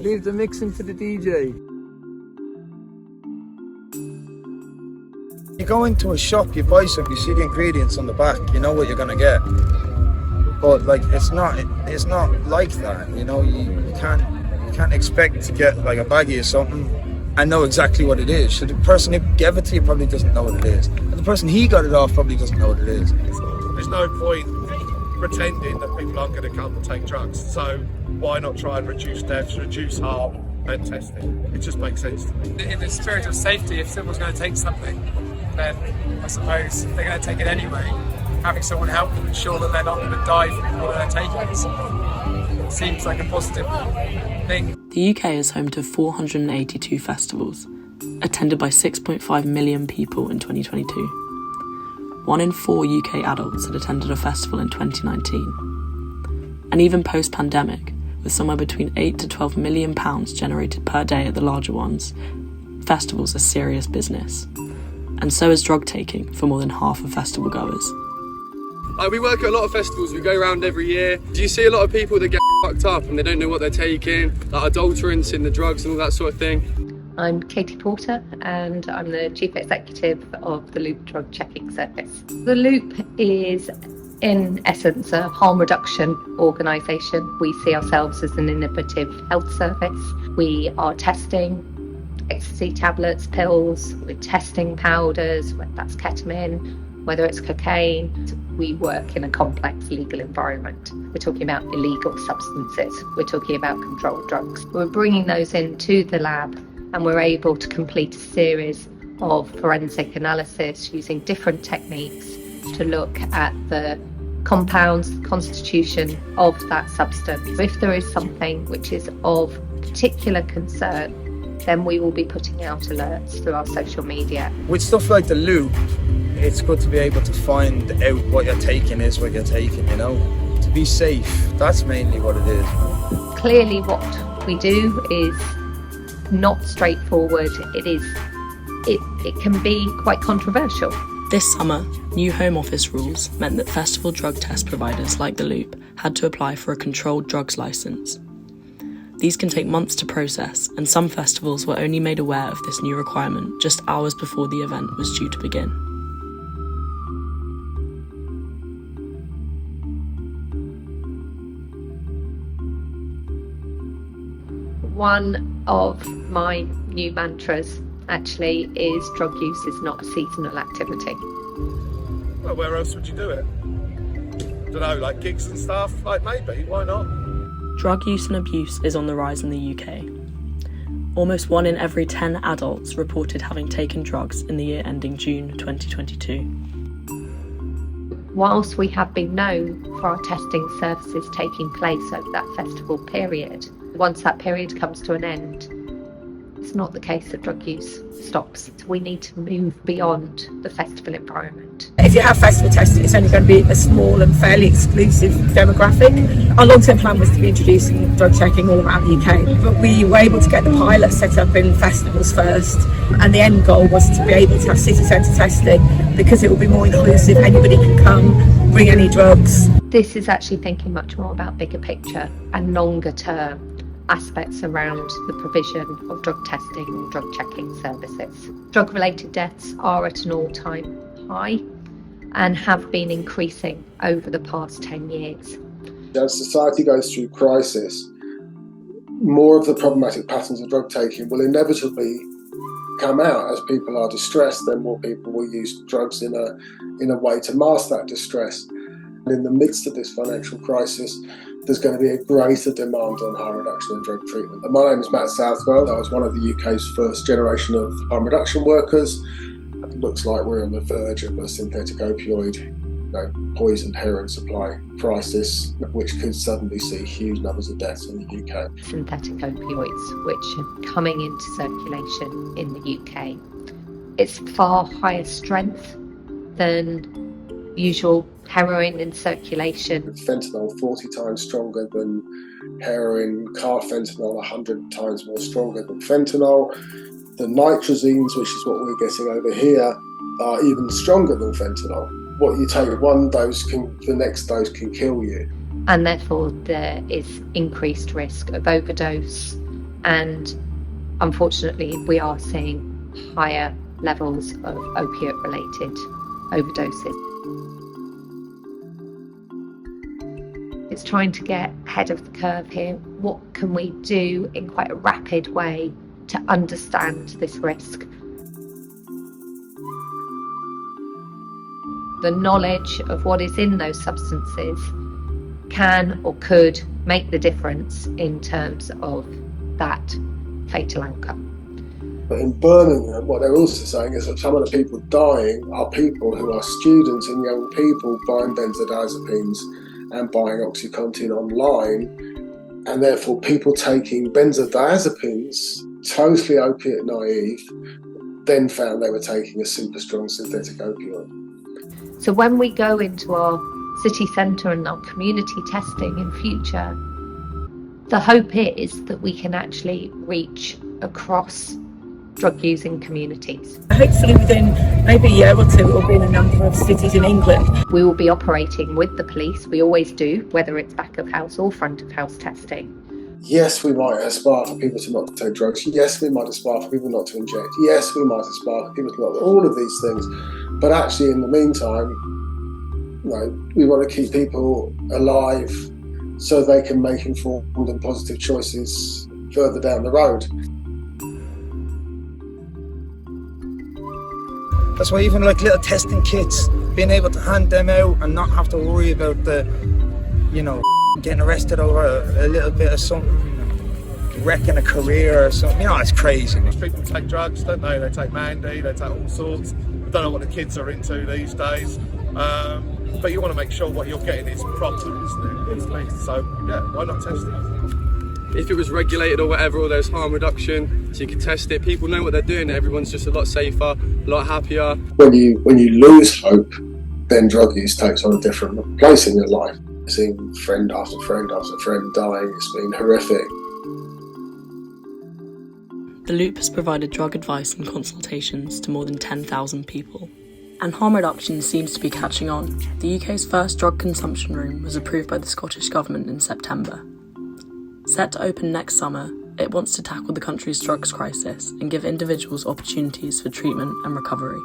Leave the mixing to the DJ. You go into a shop, you buy something, you see the ingredients on the back, you know what you're gonna get. But like it's not like that, you know. You can't expect to get like a baggie or something and know exactly what it is. So the person who gave it to you probably doesn't know what it is, and the person he got it off probably doesn't know what it is. There's no point pretending that people aren't going to come and take drugs. So why not try and reduce deaths, reduce harm, and test it? It just makes sense to me. In the spirit of safety, if someone's going to take something, then I suppose if they're going to take it anyway, having someone help them ensure that they're not going to die from what they're taking it seems like a positive thing. The UK is home to 482 festivals, attended by 6.5 million people in 2022. 1 in 4 UK adults had attended a festival in 2019. And even post-pandemic, with somewhere between £8 to £12 million generated per day at the larger ones, festivals are serious business. And so is drug taking for more than half of festival goers. We work at a lot of festivals, we go around every year. Do you see a lot of people that get fucked up and they don't know what they're taking, like adulterants in the drugs and all that sort of thing? I'm Katie Porter and I'm the Chief Executive of the Loop Drug Checking Service. The Loop is in essence a harm reduction organisation. We see ourselves as an innovative health service. We are testing ecstasy tablets, pills, we're testing powders, whether that's ketamine, whether it's cocaine. We work in a complex legal environment. We're talking about illegal substances. We're talking about controlled drugs. We're bringing those into the lab and we're able to complete a series of forensic analysis using different techniques to look at the compounds, the constitution of that substance. If there is something which is of particular concern, then we will be putting out alerts through our social media. With stuff like the Loop, it's good to be able to find out what you're taking is what you're taking, you know? To be safe, that's mainly what it is. Clearly what we do is not straightforward. It can be quite controversial. This summer, new Home Office rules meant that festival drug test providers like The Loop had to apply for a controlled drugs licence. These can take months to process, and some festivals were only made aware of this new requirement just hours before the event was due to begin. One of my new mantras actually is drug use is not a seasonal activity. Well, where else would you do it? Don't know, like gigs and stuff? Like maybe, why not? Drug use and abuse is on the rise in the UK. Almost 1 in every 10 adults reported having taken drugs in the year ending June 2022. Whilst we have been known for our testing services taking place over that festival period, once that period comes to an end, it's not the case that drug use stops. We need to move beyond the festival environment. If you have festival testing, it's only going to be a small and fairly exclusive demographic. Our long-term plan was to be introducing drug checking all around the UK, but we were able to get the pilot set up in festivals first, and the end goal was to be able to have city centre testing because it will be more inclusive. Anybody can come, bring any drugs. This is actually thinking much more about bigger picture and longer term aspects around the provision of drug testing and drug checking services. Drug-related deaths are at an all-time high and have been increasing over the past 10 years. As society goes through crisis, more of the problematic patterns of drug taking will inevitably come out. As people are distressed, then more people will use drugs in a way to mask that distress. And in the midst of this financial crisis, there's going to be a greater demand on harm reduction and drug treatment. And my name is Matt Southwell. I was one of the UK's first generation of harm reduction workers. It looks like we're on the verge of a synthetic opioid, poisoned heroin supply crisis, which could suddenly see huge numbers of deaths in the UK. Synthetic opioids, which are coming into circulation in the UK. It's far higher strength than usual heroin in circulation. Fentanyl 40 times stronger than heroin, carfentanil 100 times more stronger than fentanyl. The nitrazines, which is what we're getting over here, are even stronger than fentanyl. What you take one dose, the next dose can kill you. And therefore there is increased risk of overdose, And unfortunately, we are seeing higher levels of opiate-related overdoses. It's trying to get ahead of the curve here. What can we do in quite a rapid way to understand this risk? The knowledge of what is in those substances can or could make the difference in terms of that fatal outcome. But in Birmingham, what they're also saying is that some of the people dying are people who are students and young people buying benzodiazepines and buying OxyContin online, and therefore people taking benzodiazepines, totally opiate naive, then found they were taking a super strong synthetic opioid. So when we go into our city centre and our community testing in future, the hope is that we can actually reach across drug-using communities. Hopefully within maybe a year or two we'll be in a number of cities in England. We will be operating with the police, we always do, whether it's back of house or front of house testing. Yes, we might aspire for people to not take drugs. Yes, we might aspire for people not to inject. Yes, we might aspire for people to not, all of these things. But actually in the meantime, we want to keep people alive so they can make informed and positive choices further down the road. That's why even like little testing kits, being able to hand them out and not have to worry about the, getting arrested over a little bit of something, wrecking a career or something. It's crazy. People take drugs, don't they? They take Mandy, they take all sorts. I don't know what the kids are into these days. But you want to make sure what you're getting is proper, isn't it? At least. So, yeah, why not test it? If it was regulated or whatever, or there's harm reduction, so you can test it, people know what they're doing, everyone's just a lot safer, a lot happier. When you lose hope, then drug use takes on a different place in your life. Seeing friend after friend after friend dying, it's been horrific. The Loop has provided drug advice and consultations to more than 10,000 people. And harm reduction seems to be catching on. The UK's first drug consumption room was approved by the Scottish Government in September. Set to open next summer, it wants to tackle the country's drugs crisis and give individuals opportunities for treatment and recovery.